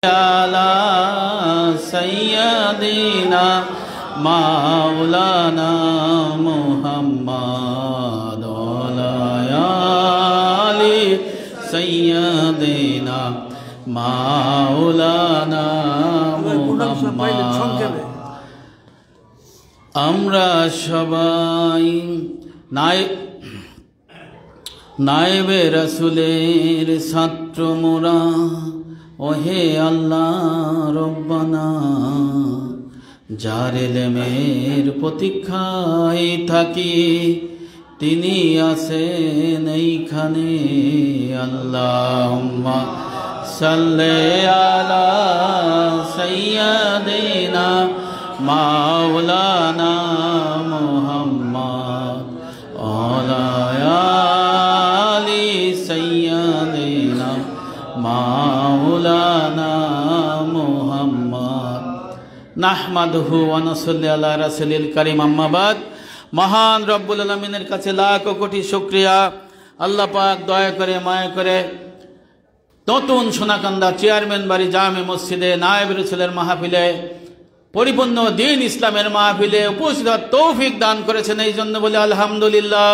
আলা সাইয়্যিদিনা মাওলানা মুহাম্মদ ওয়ালা আলি সাইয়্যিদিনা মাওলানা মুহাম্মদ। আমরা সবাই নায়েবে রাসূলের ছাত্র মোরা, ওহে আল্লাহ রব্বানা, যার ইলমের প্রতীক্ষায় থাকি তিনি আছেন এইখানে। আল্লাহুম্মা সাল্লি আলা সাইয়্যিদিনা মাওলানা মুহাম্মদ ওয়ালা আলি সাইয়্যিদিনা মাওলানা মুহাম্মদ। নাহমাদুহু ওয়া নাসাল্লি আলা রাসূলিল কারীম। আম্মা বাদ। মহান রব্বুল আলামিনের কাছে লাখ কোটি শুকরিয়া। আল্লাহ পাক দয়া করে মায়া করে নতুন সোনাকান্দা চেয়ারম্যান বাড়ি জামে মসজিদে নায়েব রাসূলের মাহফিলে, পরিপূর্ণ দ্বীন ইসলামের মাহফিলে উপস্থিত তৌফিক দান করেছেন, এই জন্য বলে আলহামদুলিল্লাহ।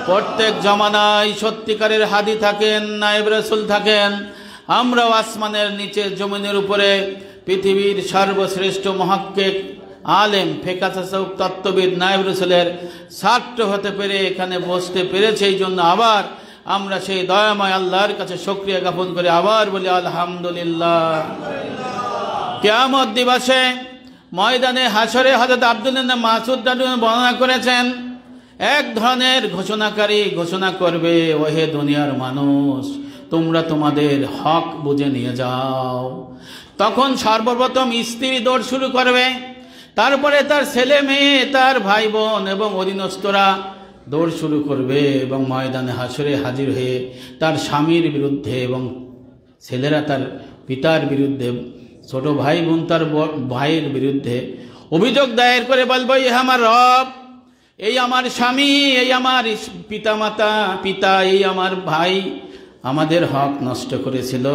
প্রত্যেক জমানায় সত্যিকারের হাদি থাকেন, নায়েব রাসূল থাকেন। আমরাও আসমানের নিচে জমিনের উপরে পৃথিবীর সর্বশ্রেষ্ঠ মুহাক্কিক আলেম ফিকহ তাসাউফ তত্ত্ববিদ নায়েব রাসূলের ছাত্র হতে পেরে এখানে বসতে পেরেছে, এই জন্য আবার আমরা সেই দয়াময় আল্লাহর কাছে শুকরিয়া জ্ঞাপন করে আবার বলি আলহামদুলিল্লাহ। কিয়ামত দিবসে ময়দানে হাসরে হযরত আব্দুল্লাহ ইবনে মাসউদ রাদিয়াল্লাহু বর্ণনা করেছেন, এক ধরনের ঘোষণাকারী ঘোষণা করবে, ওহে দুনিয়ার মানুষ, তোমরা তোমাদের হক বুঝে নিয়ে যাও। তখন সর্বপ্রথম স্ত্রী দৌড় শুরু করবে, তারপরে তার ছেলে মেয়ে, তার ভাই বোন এবং অধীনস্থরা দৌড় শুরু করবে এবং ময়দানে হাসরে হাজির হয়ে তার স্বামীর বিরুদ্ধে এবং ছেলেরা তার পিতার বিরুদ্ধে, ছোট ভাই বোন তার ভাইয়ের বিরুদ্ধে অভিযোগ দায়ের করে বলবে, এই আমার রব, এই আমার স্বামী, এই আমার পিতামাতা, পিতা, এই আমার ভাই আমাদের হক নষ্ট করেছিল,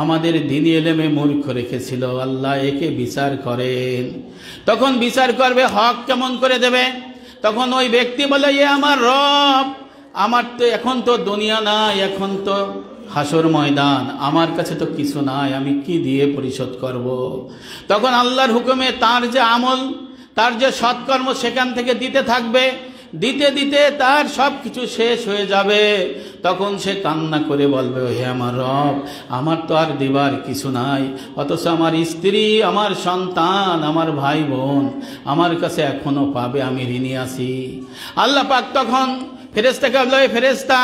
আমাদের দ্বীনি ইলমে মূর্খ রেখেছিল, আল্লাহ একে বিচার করেন। তখন বিচার করবে, হক কেমন করে দেবে? তখন ওই ব্যক্তি বলে, এ আমার রব, আমার তো এখন তো দুনিয়া নাই, এখন তো হাসর ময়দান, আমার কাছে তো কিছু নাই, আমি কি দিয়ে পরিশোধ করব? তখন আল্লাহর হুকুমে তার যে আমল, তার যে সৎকর্ম সেখান থেকে দিতে থাকবে, দিতে দিতে তার সব কিছু শেষ হয়ে যাবে। তখন সে কান্না করে বলবে, হে আমার রব, আমার তো আর দিবার কিছু নাই, অথচ আমার স্ত্রী, আমার সন্তান, আমার ভাই বোন আমার কাছে এখনো পাবে, আমি ঋণী আছি। আল্লাহ পাক তখন ফেরেশতাকে বলবে, ফেরেশতা,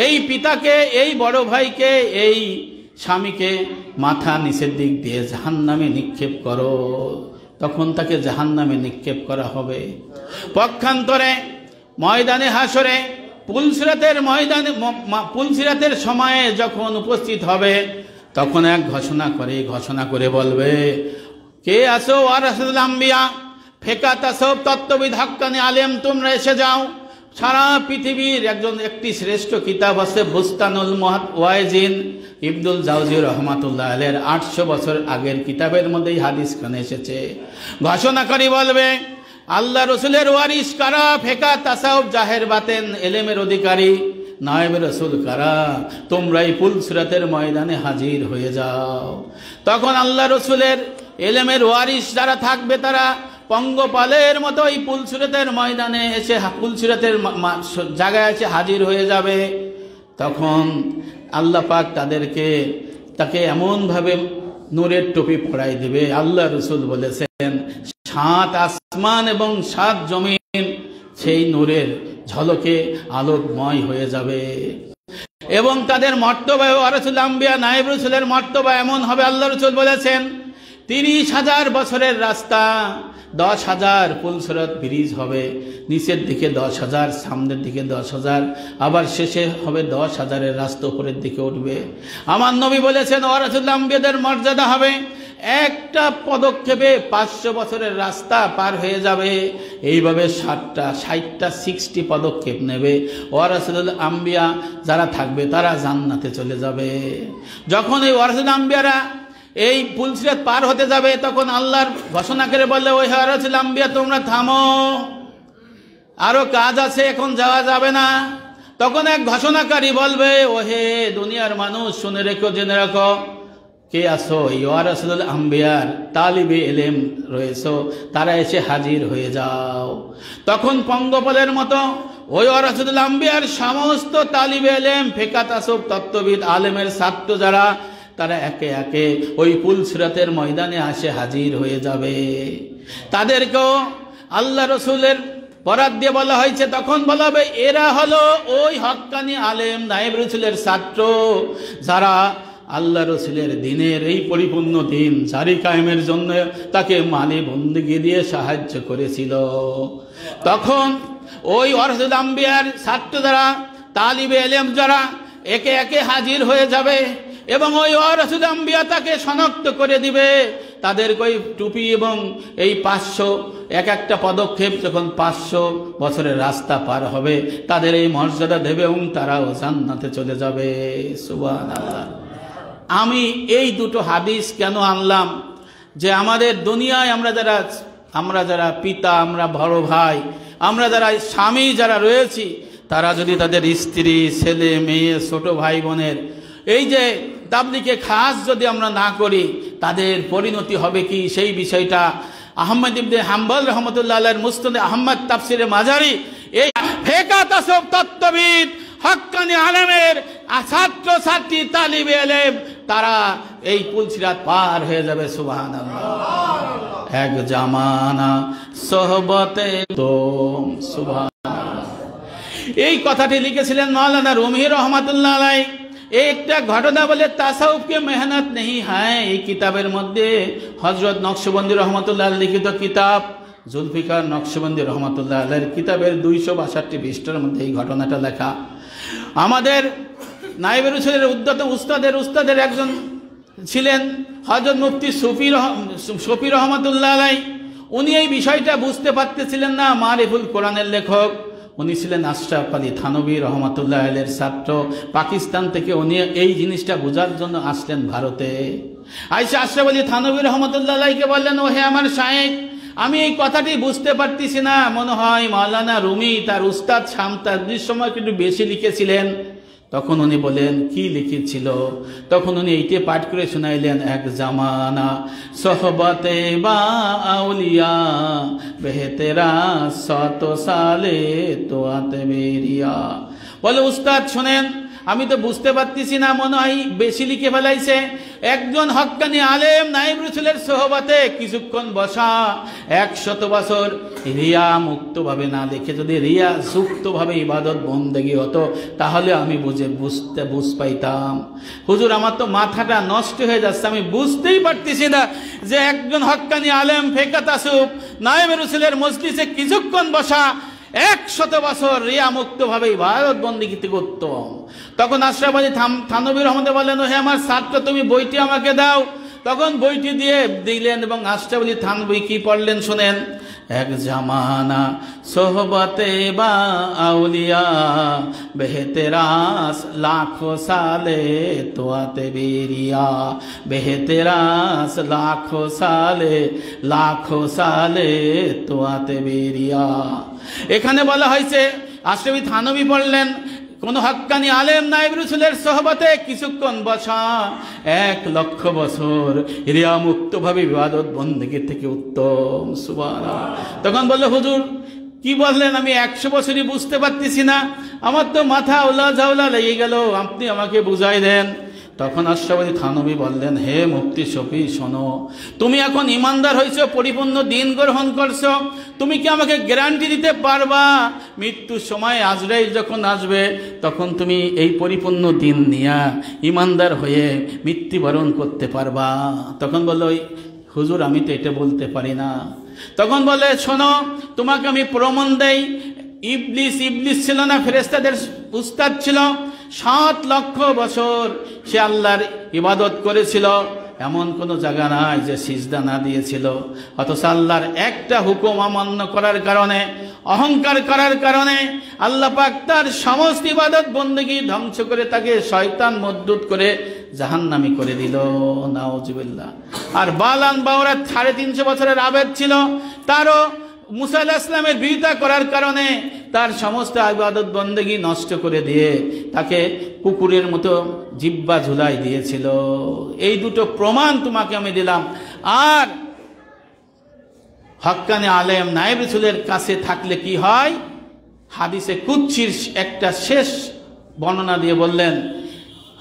এই পিতাকে, এই বড় ভাইকে, এই স্বামীকে মাথা নিচের দিক দিয়ে জাহান্নামে নিক্ষেপ করো। তখন তাকে জাহান্নামে নিক্ষেপ করা হবে। পক্ষান্তরে ময়দানে হাসরে পুলসিরাতের ময়দানে, পুলসিরাতের সময়ে যখন উপস্থিত হবে, তখন এক ঘোষণা করে বলবে, কে আসো ওয়ারাসাতুল আম্বিয়া, ফিকহ তাসাউফ তত্ত্ববিদ হাক্কানি আলেম, তোমরা এসে যাও। সারা পৃথিবীর একটি শ্রেষ্ঠ কিতাব আছে বুস্তানুল ওয়াইজিন, ইবনুল জাওজি রহমাতুল্লাহ আলাইহির 800 বছর আগের কিতাবের মধ্যেই হাদিস খানে এসেছে। ঘোষণাকারী বলবে, আল্লাহ রসুলের ওয়ারিস কারা? ফিকহ তাসাউফ জাহের বাতেন ইলমের অধিকারী নায়েব রাসূল কারা? তোমরাই পুলসিরাতের ময়দানে হাজির হয়ে যাও। তখন আল্লাহ রসুলের ইলমের ওয়ারিস যারা থাকবে, তারা পঙ্গপালের মতো এই পুলসিরাতের ময়দানে এসে, পুলসিরাতের জায়গায় এসে হাজির হয়ে যাবে। তখন আল্লাহ পাক তাকে এমনভাবে নূরের টুপি পরাই দিবে, আল্লাহ রসুল বলেছেন 7 আসমান এবং 7 জমিন সেই নূরের ঝলকে আলোকময় হয়ে যাবে। এবং তাদের মর্তবা ওয়ারাসাতুল আম্বিয়া, নায়েব রাসূলের মর্তবা এমন হবে, আল্লাহ রসুল বলেছেন 30,000 বছরের রাস্তা, 10,000 পুলসিরাত ব্রিজ হবে, নিচের দিকে 10,000, সামনের দিকে 10,000, আবার শেষে হবে 10,000-এর রাস্তা উপরের দিকে উঠবে। আমার নবী বলেছেন ওয়ারাসাতুল আম্বিয়াদের মর্যাদা হবে, একটা পদক্ষেপে 500 বছরের রাস্তা পার হয়ে যাবে। এইভাবে 60 পদক্ষেপ নেবে, ওয়ারাসাতুল আম্বিয়া যারা থাকবে তারা জান্নাতে চলে যাবে। যখন এই ওয়ারাসাতুল আম্বিয়ারা এই পুলসিরাত পার হতে যাবে, তখন আল্লাহর ঘোষণা করে বললে, ওই ওয়ারাসাতুল আম্বিয়া তোমরা থামো, আরো কাজ আছে, এখন যাওয়া যাবে না। তখন এক ঘোষণাকারী বলবে, ওহে দুনিয়ার মানুষ শুনে রেখো, জেনে রাখো, কে আসো, ওয়ারাসাতুল আম্বিয়ার তালিবে ইলম রয়েছো, তারা এসে হাজির হয়ে যাও। তখন পঙ্গপালের মতো ওই ওয়ারাসাতুল আম্বিয়ার সমস্ত তালিবে ইলম, ফিকহ তাসawwুফ তত্ত্ববিদ আলেমের ছাত্র যারা, তারা একে একে ওই পুলসিরাতের ময়দানে আসে হাজির হয়ে যাবে। তাদেরকেও আল্লাহ রসুলের বরাত দিয়ে বলা হয়েছে। তখন বলা হবে, এরা হলো ওই হক্কানি আলেম নায়েব রসুলের ছাত্র, যারা আল্লাহ রসুলের দিনের এই পরিপূর্ণ দিন জারি কায়েমের জন্য তাকে মালি বন্দেগী দিয়ে সাহায্য করেছিল। তখন ওই ওয়ারাসাতুল আম্বিয়ার ছাত্র যারা, তালিবে ইলম যারা, একে একে হাজির হয়ে যাবে এবং ওই ওয়ারাসাতুল আম্বিয়া তাকে শনাক্ত করে দিবে। তাদের ওই টুপি এবং এই 500 এক একটা পদক্ষেপ যখন 500 বছরের রাস্তা পার হবে, তাদের এই মর্যাদা দেবে এবং তারাও জান্নাতে চলে যাবে। সুবহানাল্লাহ। আমি এই দুটো হাদিস কেন আনলাম, যে আমাদের দুনিয়ায় আমরা যারা পিতা, আমরা বড় ভাই, আমরা যারা স্বামী যারা রয়েছি, তারা যদি তাদের স্ত্রী, ছেলে মেয়ে, ছোট ভাই বোনের এই যে তাবলীগে খাস যদি আমরা না করি, তাদের পরিণতি হবে কি, সেই বিষয়টা আহমদ ইবনে হাম্বল রহমতুল্লাহ আলাইহির মুসনাদে আহমদ তাফসিরে মাজারি, এই ফিকহ তাসawwুফ তত্ত্ববিদ হক্কানি আলেমের ছাত্র ছাত্রী তালিবে ইলম, তারা এই পুলসিরাত পার হয়ে যাবে। সুবহানাল্লাহ। এক জামানা সোহবতে তোম, সুবহানাল্লাহ। এই কথাটি লিখেছিলেন মাওলানা রুমি রহমাতুল্লাহ আলাইহি। একটা ঘটনা বলে, তাসাউফ কে মেহনত নেই হ্যায়, এই কিতাবের মধ্যে হযরত নকশবন্দি রহমতুল্লাহ লিখিত কিতাব জুলফিকার নকশবন্দি রহমতুল্লাহ আলাইহির কিতাবের 262 পৃষ্ঠার মধ্যে এই ঘটনাটা লেখা। আমাদের নায়েবে রসুলের উস্তাদের একজন ছিলেন হযরত মুফতি শফি রহমতুল্লাহ আলাইহি। উনি এই বিষয়টা বুঝতে পারতেছিলেন না। মারিফুল কোরআনের লেখক, উনি ছিলেন আশরাফ আলী থানভী রহমতুল্লাহ আলাইহির ছাত্র। পাকিস্তান থেকে উনি এই জিনিসটা বোঝার জন্য আসলেন ভারতে। আইসা আশরাফ আলী থানভী রহমতুল্লাহ আলাইহিকে বললেন, ও হে আমার শায়েখ, আমি এই কথাটি বুঝতে পারতেছি না, মনে হয় মাওলানা রুমি তার উস্তাদ শামতাজের সময় একটু বেশি লিখেছিলেন। তখন উনি বলেন, কি লিখেছিল? তখন উনি এইটা পাঠ করে শোনাইলেন, এক জামানা সোহবতে বা আউলিয়া বেহতেরা 100 সালে তোয়াতে বেরিয়া। বলে, উস্তাদ শোনেন, আমি তো বুঝতে পারতেছি না, মনে হয় বেশি লিখে ফেলাইছে। একজন হক্কানি আলেম নায়েব রসুলের সোহবতে কিছুক্ষণ বসা 100 বছর রিয়া মুক্তভাবে না লিখে যদি রিয়া যুক্তভাবে ইবাদত বন্দেগী হতো, তাহলে আমি বুঝ পাইতাম। হুজুর, আমার তো মাথাটা নষ্ট হয়ে যাচ্ছে, আমি বুঝতেই পারতেছি না যে একজন হক্কানি আলেম ফিকহ তাসawwুফ নায়েব রসুলের মজলিসে কিছুক্ষণ বসা 100 বছর রিয়া মুক্তভাবে ইবাদত বন্দেগী থেকে উত্তম। তখন আশরাফ আলী থানভী রহমতুল্লাহ বললেন, হে আমার ছাত্র, তুমি বইটি আমাকে দাও। তখন বইটি দিলেন এবং আশরাফ আলী থানভী কি পড়লেন শুনেন, এক জামানা সোহবতে বা আউলিয়া বেহতেরাস লাখো সালে তোয়াতে বেরিয়া, বেহতেরাস লাখো সালে তোয়াতে বেরিয়া। এখানে বলা হয়েছে, আশরাফ আলী থানভী পড়লেন, কোন হক্কানি আলেম নায়েব রসুলের সোহবতে কিছুক্ষণ বসা 1,00,000 বছর রিয়া মুক্তভাবে ইবাদত বন্দেগী থেকে উত্তম। সুবহানাল্লাহ। তখন বলল, হুজুর কি বললেন, আমি 100 বছরই বুঝতে পারতেছি না, আমার তো মাথা উলা ঝাউলা লেগে গেল, আপনি আমাকে বুঝাই দেন। তখন আশরাফ আলী থানভী বললেন, হে মুফতি শফি, শোনো, তুমি এখন ইমানদার হয়েছো, পরিপূর্ণ দিন গ্রহণ করছো, তুমি কি আমাকে গ্যারান্টি দিতে পারবা মৃত্যুর সময় আজরাইল যখন আসবে তখন তুমি এই পরিপূর্ণ দিন নিয়ে ইমানদার হয়ে মৃত্যুবরণ করতে পারবা? তখন বললো, হুজুর আমি তো এটা বলতে পারি না। তখন বলে, শোনো, তোমাকে আমি প্রমাণ দেই। ইবলিস ছিল না, ফেরেশতাদের উস্তাদ ছিল, 7 লক্ষ বছর সে আল্লাহর ইবাদত করেছিল, এমন কোনো জায়গা নাই যে সিজদা না দিয়েছিল। অথচ আল্লাহর একটা হুকুম অমান্য করার কারণে, অহংকার করার কারণে আল্লাহ পাক তার সমস্ত ইবাদত বন্দেগী ধ্বংস করে তাকে শয়তান মদ্দুদ করে জাহান্নামী করে দিল, নাউজুবিল্লাহ। আর বালান বাওরা 350 বছরের আবেদ ছিল, তারও মুসা আলাইহিস সালামের বিরোধিতা করার কারণে তার সমস্ত ইবাদত বন্দেগী নষ্ট করে দিয়ে তাকে কুকুরের মতো জিহ্বা ঝুলাই দিয়েছিল। এই দুটো প্রমাণ তোমাকে আমি দিলাম। আর হক্কানি আলেম নায়েব রাসূলের কাছে থাকলে কি হয়, হাদিসে কুদসির একটা শেষ বর্ণনা দিয়ে বললেন,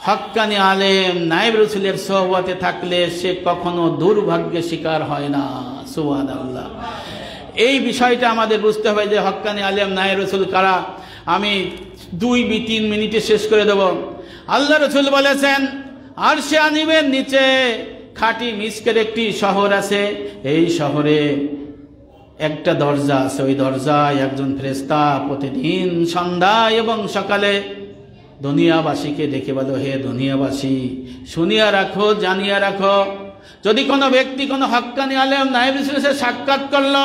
হক্কানি আলেম নায়েব রাসূলের সোহবতে থাকলে সে কখনো দুর্ভাগ্যের শিকার হয় না। সুবহানাল্লাহ। এই বিষয়টা আমাদের বুঝতে হবে যে হক্কানি আলেম নায়েব রাসূল কারা। আমি 2-3 মিনিটে শেষ করে দেব। আল্লাহ রাসূল বলেছেন, আরশে আযীমের নিচে খাঁটি মিস্কের একটি শহর আছে, এই শহরে একটা দরজা আছে, ওই দরজায় একজন ফেরেশতা প্রতিদিন সন্ধ্যা এবং সকালে দুনিয়াবাসীকে ডেকে বলো, হে দুনিয়াবাসী, শুনিয়া রাখো, জানিয়া রাখো, যদি কোনো ব্যক্তি কোনো হক্কানি আলেম নায়েব রাসূলের সাথে সাক্ষাৎ করলো,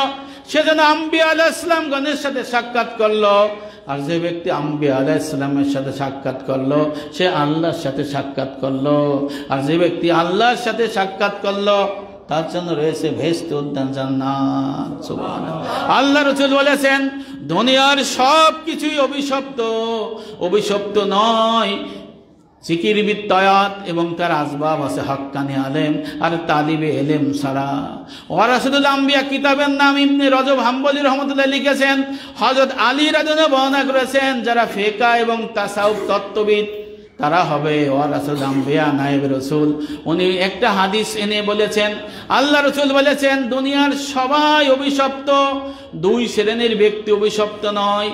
সে যেন আম্বিয়া আলাইহিস সালাম গণের সাথে সাক্ষাৎ করলো। আর যে ব্যক্তি আম্বিয়া আলাইহিস সালামের সাথে সাক্ষাৎ করলো, সে আল্লাহর সাথে সাক্ষাৎ করলো। আর যে ব্যক্তি আল্লাহর সাথে সাক্ষাৎ করলো, তার জন্য রয়েছে ভেস্ত উদ্যান, জান্নাত। সুবহানাল্লাহ। আল্লাহ রাসূল বলেছেন, দুনিয়ার সব কিছুই অভিশপ্ত, অভিশপ্ত নয় জিকির বিত্তায়াত এবং তার আসবাব আছে হক্কানি আলেম আর তালিবে ইলম ছাড়া। ওয়ারাসাতুল আম্বিয়া কিতাবের নাম ইবনে রজব হাম্বলী রাহমাতুল্লাহ লিখেছেন, হযরত আলী রাদিয়াল্লাহু বর্ণনা করেছেন, যারা ফিকহ এবং তাসাউফ তত্ত্ববিদ তারা হবে ওয়ারাসাতুল আম্বিয়া, নায়েব রাসূল। উনি একটা হাদিস এনে বলেছেন, আল্লাহ রাসূল বলেছেন, দুনিয়ার সবাই অভিশপ্ত, 2 শ্রেণীর ব্যক্তি অভিশপ্ত নয়,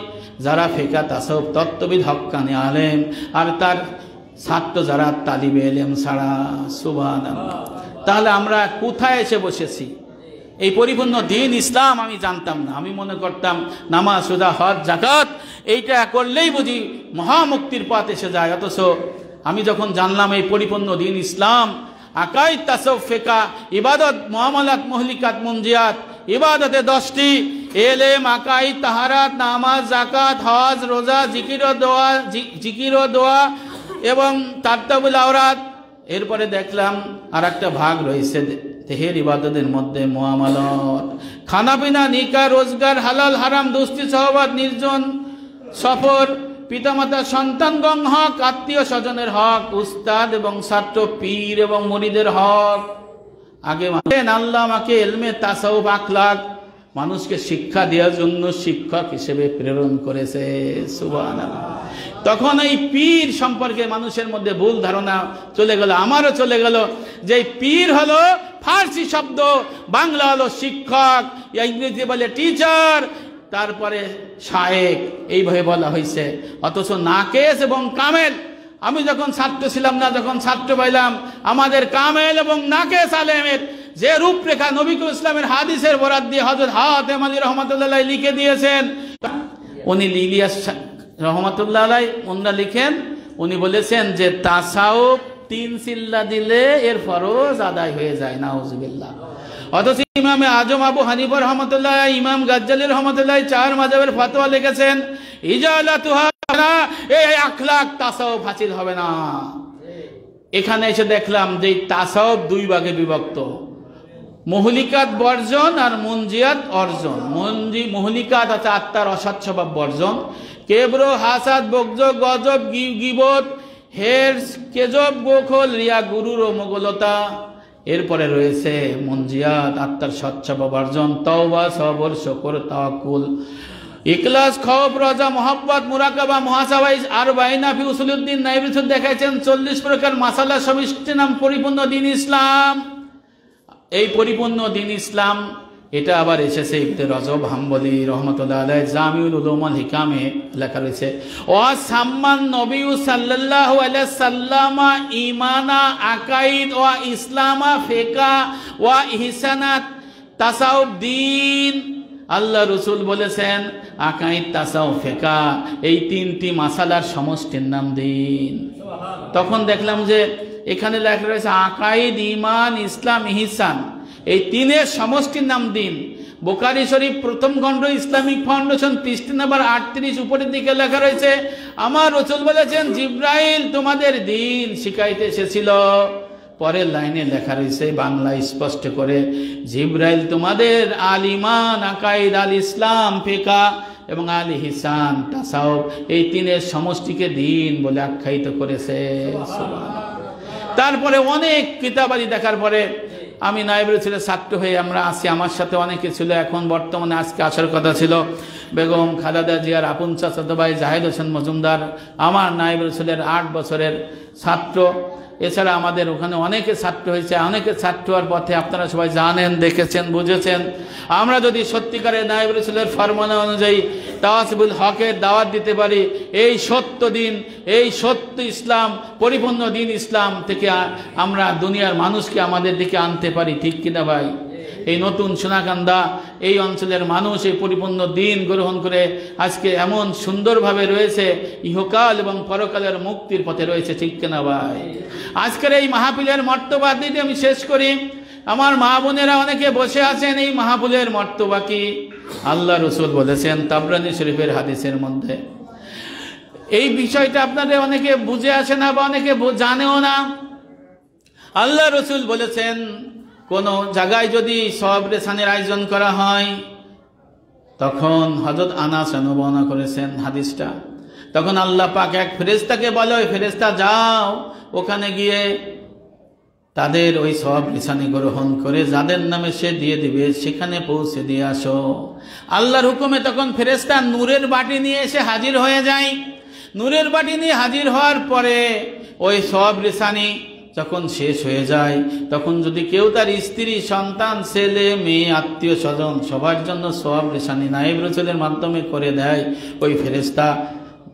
যারা ফিকহ তাসাউফ তত্ত্ববিদ হক্কানি আলেম আর তার ছাত্র যারা তালিবে ইলম ছাড়া। সুবহানাল্লাহ। তাহলে আমরা কোথায় এসে বসেছি? এই পরিপূর্ণ দ্বীন ইসলাম আমি জানতাম না। আমি মনে করতাম নামাজ, রোজা, হজ, যাকাত এইটা করলেই বুঝি মহামুক্তির পথ এসে যায়। অথচ আমি যখন জানলাম এই পরিপূর্ণ দ্বীন ইসলাম, আকাইদ, তাসাউফ, ফিকহ, ইবাদত, মুআমালাত, মুহলিকাত, মুনজিয়াত, ইবাদতে 10টি, ইলম, আকাইদ, তাহারাত, নামাজ, যাকাত, হজ, রোজা, জিকির ও দোয়া এবং তারতাবুল আওরাত। এরপরে দেখলাম আর একটা ভাগ রয়েছে দেহের ইবাদতের মধ্যে মুআমালাত, খানাপিনা, নিকা, রোজগার, হালাল হারাম, দোস্তি সহবাত, নির্জন সফর, পিতামাতা সন্তানগণ হক, আত্মীয় স্বজনের হক, উস্তাদ এবং ছাত্র, পীর এবং মুরিদের হক। আগে আল্লাহ আমাকে ইলমে তাসাউফ, আখলাক, মানুষকে শিক্ষা দেওয়ার জন্য শিক্ষক হিসেবে প্রেরণ করেছে। সুবহানাল্লাহ। তখন এই পীর সম্পর্কে মানুষের মধ্যে ভুল ধারণা চলে গেল, আমারও চলে গেল, যে পীর হলো ফার্সি শব্দ, বাংলা হলো শিক্ষক, ইংরেজি বলে টিচার, তারপরে শায়েখ, এইভাবে বলা হয়েছে। অথচ নাকেস এবং কামেল, আমি যখন ছাত্র ছিলাম না, যখন ছাত্র পাইলাম, আমাদের কামেল এবং নাকেস আলেমের যে রূপরেখা নবী ইসলামের হাদিসের বরাত দিয়ে হযরত হাতেম আলী রহমাতুল্লাহ লিখে দিয়েছেন। উনি ইলিয়াস রহমাতুল্লাহ আলাইহি উনি লিখেন, উনি বলেছেন যে তাসাউফ 3 সিল্লা দিলে এর ফরজ আদায় হয়ে যায়। নাউজুবিল্লাহ। অথচ ইমামে আজম আবু হানিফা রহমাতুল্লাহ, ইমাম গাজ্জালী রহমাতুল্লাহ 4 মাযহাবের ফতোয়া লিখেছেন, ইজালাতুহা, এই আখলাক তাসাউফ হাসিল হবে না। এখানে এসে দেখলাম যে তাসাউফ 2 ভাগে বিভক্ত, মুহলিকাত বর্জন আর মুনজিয়াত অর্জন। মুহলিকাত আছে আত্মার অসৎ স্বভাব বর্জন, কেব্র, হাসাদ, বগজ, গজব, গিবত, হেরস, কেজব, গোখল, রিয়া, গুরুর ও মোগলতা। এরপরে রয়েছে মুনজিয়াত, আত্মার সৎ স্বভাব অর্জন, তওবা, সবর, শুকর, তাওয়াক্কুল, ইখলাস, খৌফ, রজা, মোহাব্বত, মুরাকাবা, মুহাসাবা। আর বাইনাফি উসুলুদ্দিন নায়েব রাসূল দেখাইছেন 40 প্রকার মাসালা সমষ্টি নাম পরিপূর্ণ দ্বীন ইসলাম। এই পরিপূর্ণ দ্বীন ইসলাম এটা আবার এসেছে ইবনে রজব হাম্বলী রহমাতুল্লাহ আলাইহি জামিউল উলুম ওয়াল হিকামে লেখা রয়েছে, ওয়া সাম্মান নবী সাল্লাল্লাহু আলাইহি সাল্লামা ঈমানা, আকাইদ ওয়া ইসলামা, ফিকহ ওয়া ইহসানাত, তাসাউফ দ্বীন। আল্লাহ রাসূল বলেছেন আকাইদ, তাসাউফ, ফিকহ এই 3টি মাসালার সমষ্টির নাম দ্বীন। তখন দেখলাম যে এখানে লেখা রয়েছে আকাইদ, ঈমান, ইসলাম, ইহসান, এই 3-এর সমষ্টির নাম দ্বীন। বুখারী শরীফ প্রথম খণ্ড ইসলামিক ফাউন্ডেশন পৃষ্ঠা নাম্বার 38 উপরের দিকে লেখা রয়েছে, আমার রাসূল বলেছেন জিবরাইল তোমাদের দ্বীন শিখাইতে এসেছিল। পরের লাইনে লেখা রয়েছে বাংলায় স্পষ্ট করে, জিবরাইল তোমাদের আল ঈমান, আকাইদ, আল ইসলাম, ফিকহ এবং আল ইহসান, তাসাউফ এই তিনের সমষ্টিকে দ্বীন বলে আখ্যায়িত করেছে। তারপরে অনেক কিতাবাদি দেখার পরে আমি নায়েব রাসূলের ছাত্র হয়ে আমরা আসি, আমার সাথে অনেকে ছিল, এখন বর্তমানে আজকে আসার কথা ছিল বেগম খালেদা জিয়ার আপন চাচাতো ভাই জাহিদ হোসেন মজুমদার, আমার নায়েব রাসূলের 8 বছরের ছাত্র। এছাড়া আমাদের ওখানে অনেকে ছাত্র হয়েছে, অনেকে ছাত্র হওয়ার পথে আপনারা সবাই জানেন, দেখেছেন, বুঝেছেন। আমরা যদি সত্যিকারের নায়েব রাসূলের ফরমান অনুযায়ী তাওয়াসিবুল হকের দাওয়াত দিতে পারি, এই সত্য দিন, এই সত্য ইসলাম, পরিপূর্ণ দিন ইসলাম থেকে আমরা দুনিয়ার মানুষকে আমাদের দিকে আনতে পারি, ঠিক কিনা ভাই? এই নতুন সোনাকান্দা এই অঞ্চলের মানুষ এই পরিপূর্ণ দিন গ্রহণ করে আজকে এমন সুন্দরভাবে রয়েছে, ইহকাল এবং পরকালের মুক্তির পথে রয়েছে, ঠিক কিনা ভাই? আজকের এই মাহফিলের মর্তবা দিয়ে আমি শেষ করি। আমার মা বোনেরা অনেকে বসে আছেন, এই মাহফিলের মর্তবা কি? আল্লাহ রাসূল বলেছেন তাবরানী শরীফের হাদিসের মধ্যে, এই বিষয়টা আপনাদের অনেকে বুঝে আসে না বা অনেকে জানেও না। আল্লাহ রাসূল বলেছেন কোন জায়গায় যদি সওয়াব রেসানের আয়োজন করা হয়, তখন হযরত আনাস বর্ণনা করেছেন হাদিসটা, তখন আল্লাহ পাক এক ফেরেশতাকে বলে, ওই ফেরেশতা যাও ওখানে গিয়ে তাদের ওই সওয়াব রেসানি গ্রহণ করে যাদের নামে সে দিয়ে দিবে সেখানে পৌঁছে দিয়ে আসো। আল্লাহর হুকুমে তখন ফেরেশতা নূরের বাটি নিয়ে এসে হাজির হয়ে যায়। নূরের বাটি নিয়ে হাজির হওয়ার পরে ওই সওয়াব রেসানি যখন শেষ হয়ে যায়, তখন যদি কেউ তার স্ত্রী, সন্তান, ছেলে, মেয়ে, আত্মীয় স্বজন সবার জন্য সওয়াব রেসানি নায়েব রাসূলের মাধ্যমে করে দেয়, ওই ফেরেশতা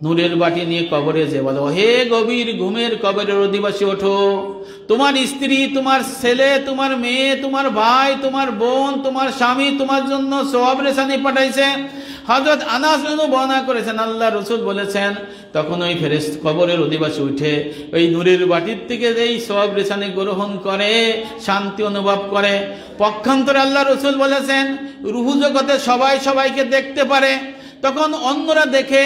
নূরের বাটি নিয়ে কবরে যে বলে, হে গভীর ঘুমের কবরের অধিবাসী ওঠো, তোমার স্ত্রী, তোমার ছেলে, তোমার মেয়ে, তোমার ভাই, তোমার বোন, তোমার স্বামী তোমার জন্য সওয়াব রেসানি পাঠাইছে। হযরত আনাস বর্ণনা করেছেন আল্লাহ রাসূল বলেছেন তখন ওই ফেরেশতা কবরের অধিবাসী উঠে ওই নূরের বাটির থেকে এই সওয়াব রেসানি গ্রহণ করে শান্তি অনুভব করে। পক্ষান্তরে আল্লাহ রাসূল বলেছেন রূহ জগতে সবাই সবাইকে দেখতে পারে, তখন অন্যরা দেখে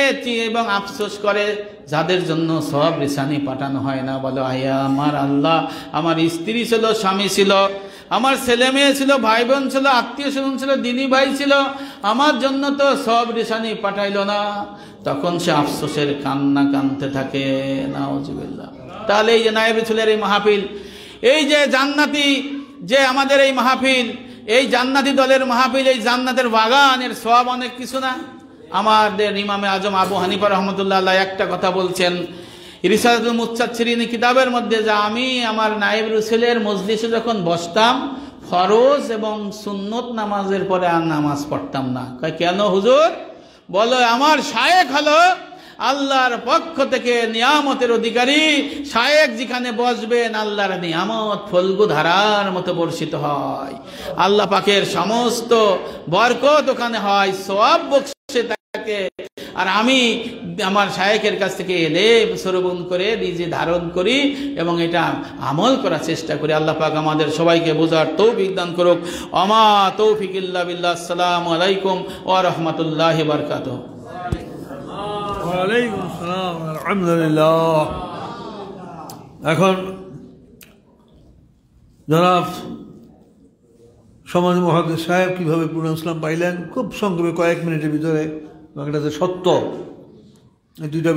এবং আফসোস করে যাদের জন্য সওয়াব রেসানি পাঠানো হয় না। বলো আয়া আমার আল্লাহ, আমার স্ত্রী ছিল, স্বামী ছিল, আমার ছেলে মেয়ে ছিল, ভাই বোন ছিল, আত্মীয় স্বজন ছিল, দিনী ভাই ছিল, আমার জন্য তো সওয়াব রেসানি পাঠাইলো না। তখন সে আফসোসের কান্না কাঁদতে থাকে। নাউজুবিল্লাহ। তাহলে এই যে নায়েব রাসূলের এই মাহফিল, এই যে জান্নাতি যে আমাদের এই মাহফিল, এই জান্নাতি দলের মাহফিল, এই জান্নাতের বাগানের সওয়াব অনেক কিছু না? আমাদের ইমামে আজম আবু হানিফা রাহমাতুল্লাহ আলাইহি একটা কথা বলছেন রিসালাতুল মুস্তাশরিন কিতাবের মধ্যে, যে আমি আমার নায়েব রাসূলের মজলিসে যখন বসতাম ফরজ এবং সুন্নত নামাজের পরে আর নামাজ পড়তাম না। কেন হুজুর? বলো আমার শায়েখ হলো আল্লাহর পক্ষ থেকে নিয়ামতের অধিকারী, শায়েখ যেখানে বসবেন আল্লাহর নিয়ামত ফলগু ধারার মতো বর্ষিত হয়, আল্লাহ পাকের সমস্ত বরকত ওখানে হয়, সওয়াব বকশে থাকে। আর আমি আমার শায়েখের কাছ থেকে এলে শ্রবণ করে নিজে ধারণ করি এবং এটা আমল করার চেষ্টা করি। আল্লাহ পাক আমাদের সবাইকে বোঝার তৌফিক দান করুক। আমা তৌফিক ইল্লা বিল্লাহ। আসসালামু আলাইকুম ওয়া রাহমাতুল্লাহি ওয়া বারাকাতুহু। ওয়া আলাইকুম আসসালাম। আলহামদুলিল্লাহ। এখন জনাব সমাজ মুহাদ্দিস সাহেব কিভাবে পূর্ণ ইসলাম পাইলেন খুব সংক্ষেপে কয়েক মিনিটের ভিতরে, এবং এটা যে সত্য, এই দুইটা